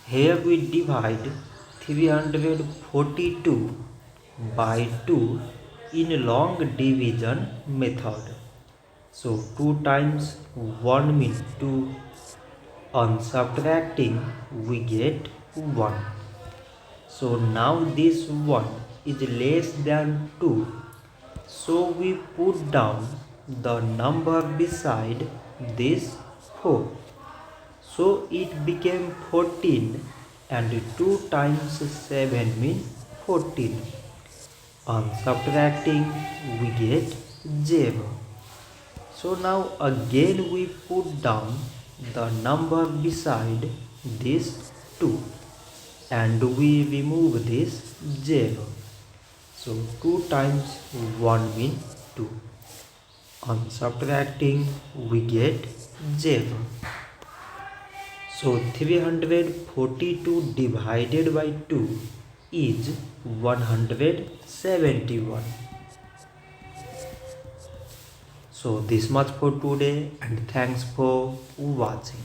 Here we divide 342 by 2 in long division method. So 2 times 1 means 2. On subtracting we get 1. So now this 1 is less than 2. So we put down the number beside this 4. So it became 14 and 2 times 7 means 14. On subtracting we get 0. So now again we put down the number beside this 2 and we remove this 0. So 2 times 1 means 2. On subtracting we get 0. So 342 divided by 2 is 171. So this much for today and thanks for watching.